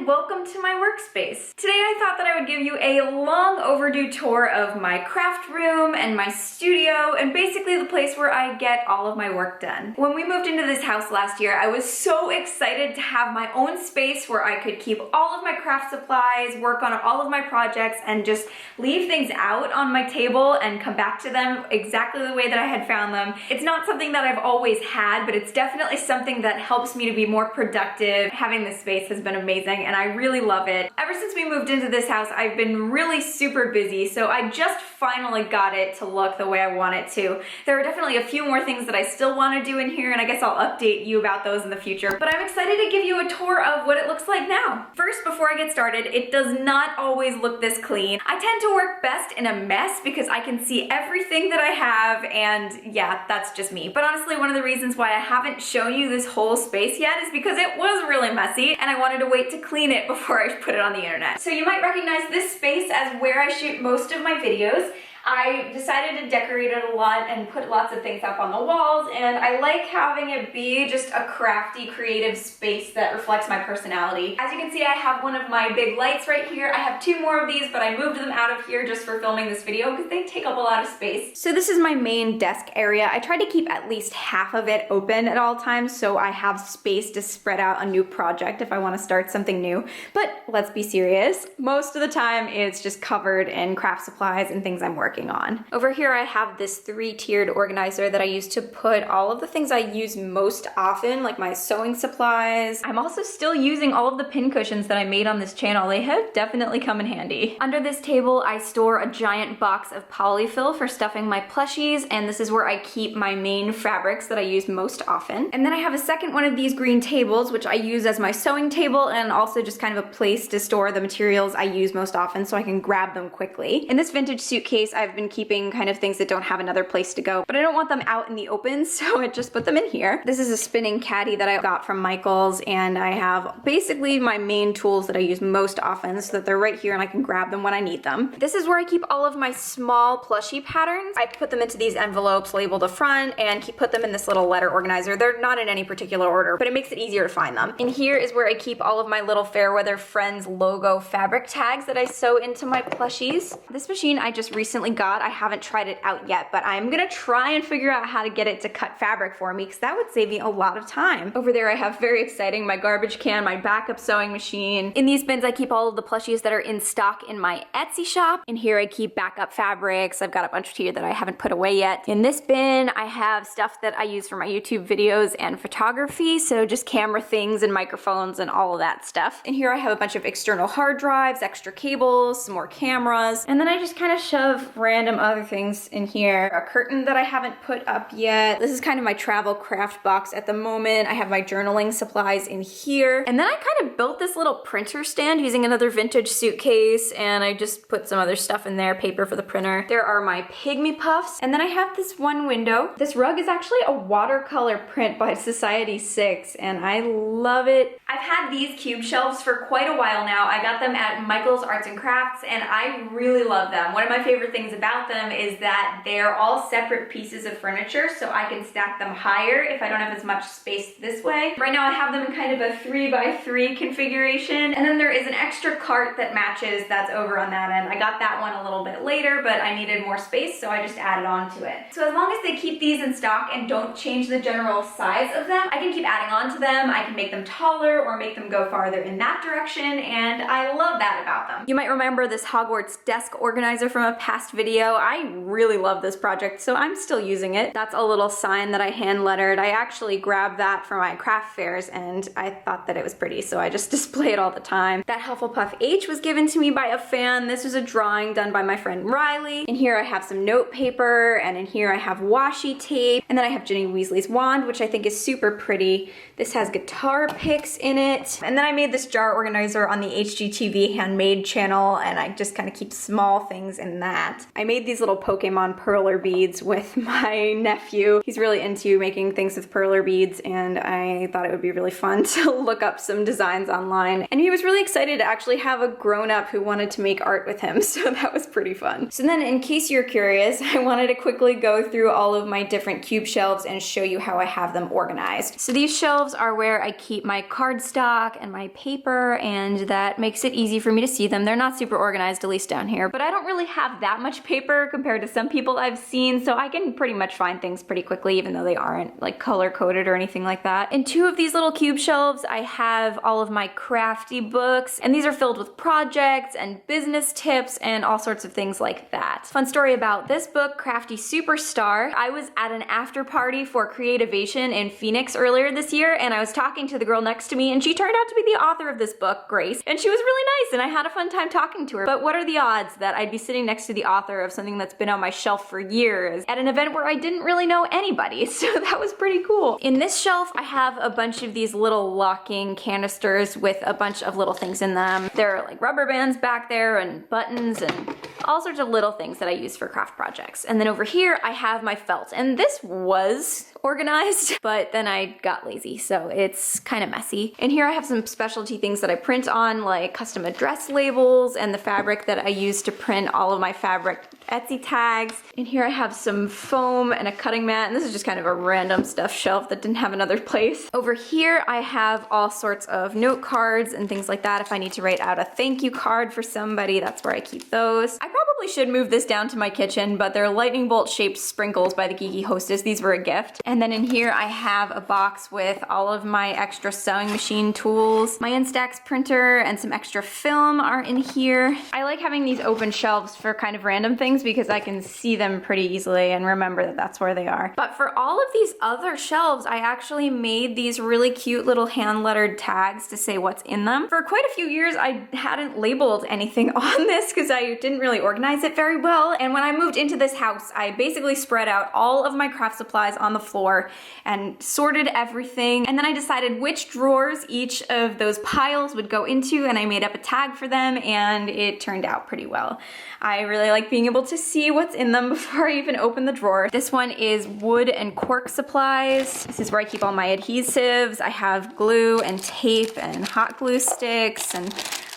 and welcome to my workspace. Today I thought that I would give you a long overdue tour of my craft room and my studio and basically the place where I get all of my work done. When we moved into this house last year, I was so excited to have my own space where I could keep all of my craft supplies, work on all of my projects, and just leave things out on my table and come back to them exactly the way that I had found them. It's not something that I've always had, but it's definitely something that helps me to be more productive. Having this space has been amazing and I really love it. Ever since we moved into this house, I've been really super busy, so I just finally got it to look the way I want it to. There are definitely a few more things that I still want to do in here, and I guess I'll update you about those in the future, but I'm excited to give you a tour of what it looks like now. First, before I get started, it does not always look this clean. I tend to work best in a mess because I can see everything that I have, and yeah, that's just me. But honestly, one of the reasons why I haven't shown you this whole space yet is because it was really messy, and I wanted to wait to clean it before I put it on the internet. So you might recognize this space as where I shoot most of my videos. I decided to decorate it a lot and put lots of things up on the walls, and I like having it be just a crafty, creative space that reflects my personality. As you can see, I have one of my big lights right here. I have two more of these, but I moved them out of here just for filming this video because they take up a lot of space. So this is my main desk area. I try to keep at least half of it open at all times so I have space to spread out a new project if I want to start something new. But let's be serious, most of the time it's just covered in craft supplies and things I'm working on. Over here I have this 3-tiered organizer that I use to put all of the things I use most often, like my sewing supplies. I'm also still using all of the pincushions that I made on this channel. They have definitely come in handy. Under this table I store a giant box of polyfill for stuffing my plushies, and this is where I keep my main fabrics that I use most often. And then I have a second one of these green tables which I use as my sewing table and also just kind of a place to store the materials I use most often so I can grab them quickly. In this vintage suitcase I've been keeping kind of things that don't have another place to go, but I don't want them out in the open, so I just put them in here. This is a spinning caddy that I got from Michael's, and I have basically my main tools that I use most often so that they're right here and I can grab them when I need them. This is where I keep all of my small plushie patterns. I put them into these envelopes labeled the front and put them in this little letter organizer. They're not in any particular order, but it makes it easier to find them. In here is where I keep all of my little Fairweather Friends logo fabric tags that I sew into my plushies. This machine I just recently got. I haven't tried it out yet, but I'm gonna try and figure out how to get it to cut fabric for me because that would save me a lot of time. Over there I have, very exciting, my garbage can, my backup sewing machine. In these bins I keep all of the plushies that are in stock in my Etsy shop. In here I keep backup fabrics. I've got a bunch here that I haven't put away yet. In this bin I have stuff that I use for my YouTube videos and photography, so just camera things and microphones and all of that stuff. In here I have a bunch of external hard drives, extra cables, some more cameras, and then I just kind of shove random other things in here. A curtain that I haven't put up yet. This is kind of my travel craft box at the moment. I have my journaling supplies in here. And then I kind of built this little printer stand using another vintage suitcase, and I just put some other stuff in there, paper for the printer. There are my pygmy puffs, and then I have this one window. This rug is actually a watercolor print by Society 6, and I love it. I've had these cube shelves for quite a while now. I got them at Michael's Arts and Crafts, and I really love them. One of my favorite things about them is that they're all separate pieces of furniture, so I can stack them higher if I don't have as much space this way. Right now I have them in kind of a 3x3 configuration, and then there is an extra cart that matches that's over on that end. I got that one a little bit later, but I needed more space, so I just added on to it. So as long as they keep these in stock and don't change the general size of them, I can keep adding on to them. I can make them taller or make them go farther in that direction, and I love that about them. You might remember this Hogwarts desk organizer from a past video. I really love this project, so I'm still using it. That's a little sign that I hand lettered. I actually grabbed that for my craft fairs and I thought that it was pretty, so I just display it all the time. That Hufflepuff H was given to me by a fan. This was a drawing done by my friend Riley. In here I have some note paper, and in here I have washi tape, and then I have Ginny Weasley's wand, which I think is super pretty. This has guitar picks in it. And then I made this jar organizer on the HGTV HANDMADE channel, and I just kind of keep small things in that. that. I made these little Pokemon perler beads with my nephew. He's really into making things with perler beads, and I thought it would be really fun to look up some designs online. And he was really excited to actually have a grown-up who wanted to make art with him, so that was pretty fun. So then, in case you're curious, I wanted to quickly go through all of my different cube shelves and show you how I have them organized. So these shelves are where I keep my cardstock and my paper, and that makes it easy for me to see them. They're not super organized, at least down here, but I don't really have that much paper compared to some people I've seen, so I can pretty much find things pretty quickly, even though they aren't like color-coded or anything like that. In two of these little cube shelves, I have all of my crafty books, and these are filled with projects and business tips and all sorts of things like that. Fun story about this book, Crafty Superstar. I was at an after party for Creativation in Phoenix earlier this year, and I was talking to the girl next to me, and she turned out to be the author of this book, Grace, and she was really nice, and I had a fun time talking to her. But what are the odds that I'd be sitting next to the author of something that's been on my shelf for years at an event where I didn't really know anybody? So that was pretty cool. In this shelf, I have a bunch of these little locking canisters with a bunch of little things in them. There are like rubber bands back there and buttons and all sorts of little things that I use for craft projects. And then over here, I have my felt, and this was organized, but then I got lazy, so it's kind of messy. And here I have some specialty things that I print on, like custom address labels and the fabric that I use to print all of my fabric Etsy tags. And here I have some foam and a cutting mat, and this is just kind of a random stuff shelf that didn't have another place. Over here I have all sorts of note cards and things like that. If I need to write out a thank you card for somebody, that's where I keep those. I probably should move this down to my kitchen, but they're lightning bolt shaped sprinkles by the Geeky Hostess. These were a gift. And then in here I have a box with all of my extra sewing machine tools. My Instax printer and some extra film are in here. I like having these open shelves for kind of random things because I can see them pretty easily and remember that that's where they are. But for all of these other shelves, I actually made these really cute little hand-lettered tags to say what's in them. For quite a few years, I hadn't labeled anything on this because I didn't really organize it very well. And when I moved into this house, I basically spread out all of my craft supplies on the floor and sorted everything. And then I decided which drawers each of those piles would go into, and I made up a tag for them, and it turned out pretty well. I really like being able to see what's in them before I even open the drawer. This one is wood and cork supplies. This is where I keep all my adhesives. I have glue and tape and hot glue sticks and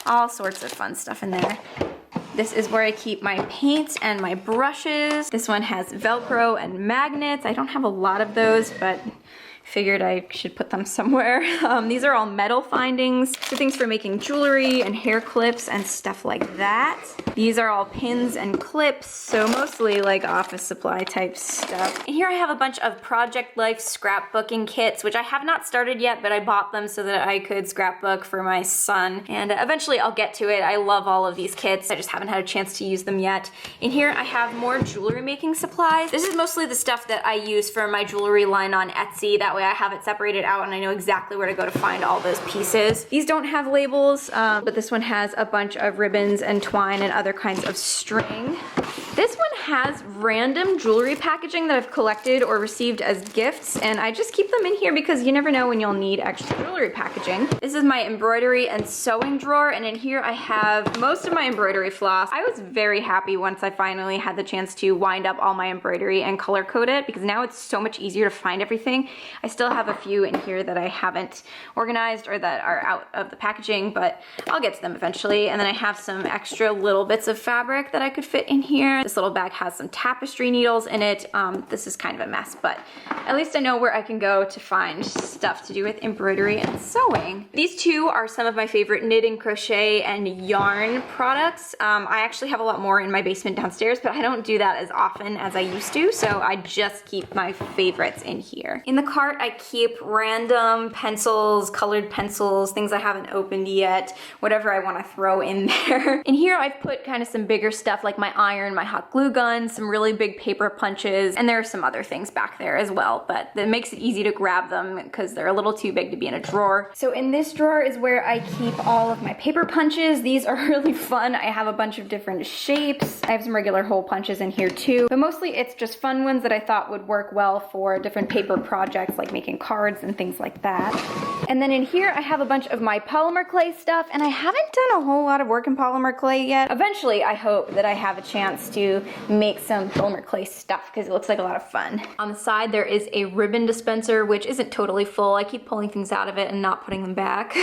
all sorts of fun stuff in there. This is where I keep my paints and my brushes. This one has Velcro and magnets. I don't have a lot of those, but figured I should put them somewhere. These are all metal findings, so things for making jewelry and hair clips and stuff like that. These are all pins and clips, so mostly like office supply type stuff. And here I have a bunch of Project Life scrapbooking kits, which I have not started yet, but I bought them so that I could scrapbook for my son. And eventually I'll get to it. I love all of these kits. I just haven't had a chance to use them yet. In here I have more jewelry making supplies. This is mostly the stuff that I use for my jewelry line on Etsy. That way I have it separated out and I know exactly where to go to find all those pieces. These don't have labels, but this one has a bunch of ribbons and twine and other kinds of string. This one has random jewelry packaging that I've collected or received as gifts, and I just keep them in here because you never know when you'll need extra jewelry packaging. This is my embroidery and sewing drawer, and in here I have most of my embroidery floss. I was very happy once I finally had the chance to wind up all my embroidery and color code it, because now it's so much easier to find everything. I still have a few in here that I haven't organized or that are out of the packaging, but I'll get to them eventually. And then I have some extra little bits of fabric that I could fit in here. This little bag has some tapestry needles in it. This is kind of a mess, but at least I know where I can go to find stuff to do with embroidery and sewing. These two are some of my favorite knitting, crochet, and yarn products. I actually have a lot more in my basement downstairs, but I don't do that as often as I used to, so I just keep my favorites in here. In the cart, I keep random pencils, colored pencils, things I haven't opened yet, whatever I want to throw in there. In here, I've put kind of some bigger stuff like my iron, my hot glue gun, some really big paper punches, and there are some other things back there as well, but that makes it easy to grab them because they're a little too big to be in a drawer. So in this drawer is where I keep all of my paper punches. These are really fun. I have a bunch of different shapes. I have some regular hole punches in here too, but mostly it's just fun ones that I thought would work well for different paper projects like making cards and things like that. And then in here, I have a bunch of my polymer clay stuff, and I haven't done a whole lot of work in polymer clay yet. Eventually, I hope that I have a chance to make some polymer clay stuff because it looks like a lot of fun. On the side, there is a ribbon dispenser, which isn't totally full. I keep pulling things out of it and not putting them back.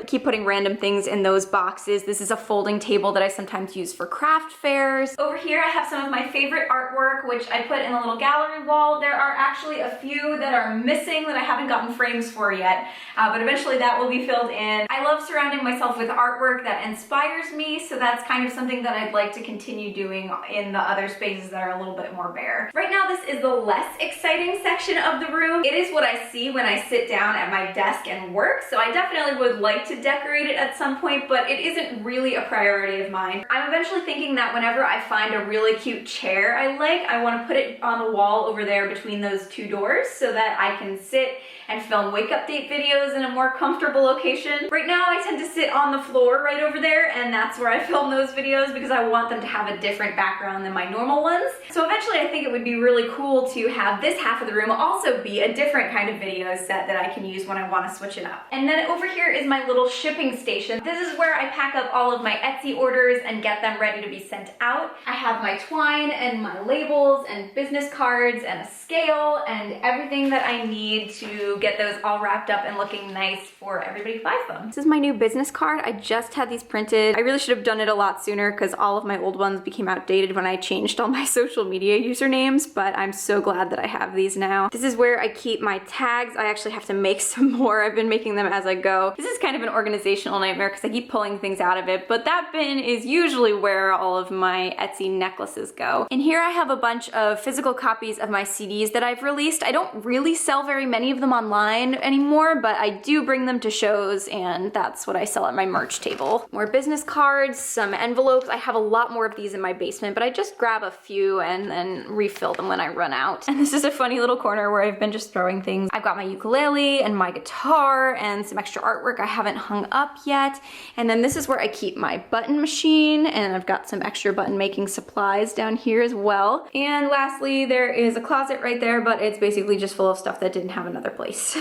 Keep putting random things in those boxes. This is a folding table that I sometimes use for craft fairs. Over here, I have some of my favorite artwork, which I put in a little gallery wall. There are actually a few that are missing that I haven't gotten frames for yet, but eventually that will be filled in. I love surrounding myself with artwork that inspires me, so that's kind of something that I'd like to continue doing in the other spaces that are a little bit more bare. Right now, this is the less exciting section of the room. It is what I see when I sit down at my desk and work, so I definitely would like to decorate it at some point, but it isn't really a priority of mine. I'm eventually thinking that whenever I find a really cute chair I like, I want to put it on the wall over there between those two doors so that I can sit and film wake update videos in a more comfortable location. Right now I tend to sit on the floor right over there, and that's where I film those videos because I want them to have a different background than my normal ones. So eventually I think it would be really cool to have this half of the room also be a different kind of video set that I can use when I want to switch it up. And then over here is my little shipping station. This is where I pack up all of my Etsy orders and get them ready to be sent out. I have my twine and my labels and business cards and a scale and everything that I need to get those all wrapped up and looking nice for everybody who buys them. This is my new business card. I just had these printed. I really should have done it a lot sooner because all of my old ones became outdated when I changed all my social media usernames, but I'm so glad that I have these now. This is where I keep my tags. I actually have to make some more. I've been making them as I go. This is kind of an organizational nightmare because I keep pulling things out of it, but that bin is usually where all of my Etsy necklaces go. In here I have a bunch of physical copies of my CDs that I've released. I don't really sell very many of them online anymore, but I do bring them to shows, and that's what I sell at my merch table. More business cards, some envelopes. I have a lot more of these in my basement, but I just grab a few and then refill them when I run out. And this is a funny little corner where I've been just throwing things. I've got my ukulele and my guitar and some extra artwork I haven't hung up yet. And then this is where I keep my button machine, and I've got some extra button making supplies down here as well. And lastly, there is a closet right there, but it's basically just full of stuff that didn't have another place.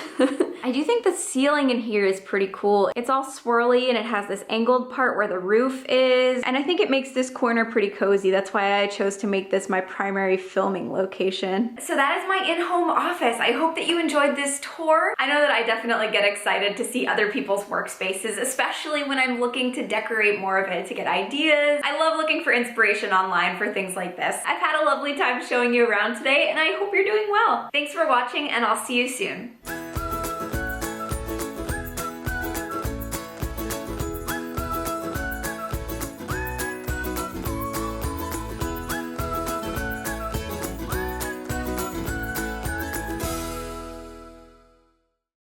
I do think the ceiling in here is pretty cool. It's all swirly and it has this angled part where the roof is, and I think it makes this corner pretty cozy. That's why I chose to make this my primary filming location. So that is my in-home office. I hope that you enjoyed this tour. I know that I definitely get excited to see other people's workspaces, especially when I'm looking to decorate more of it to get ideas. I love looking for inspiration online for things like this. I've had a lovely time showing you around today, and I hope you're doing well. Thanks for watching, and I'll see you soon.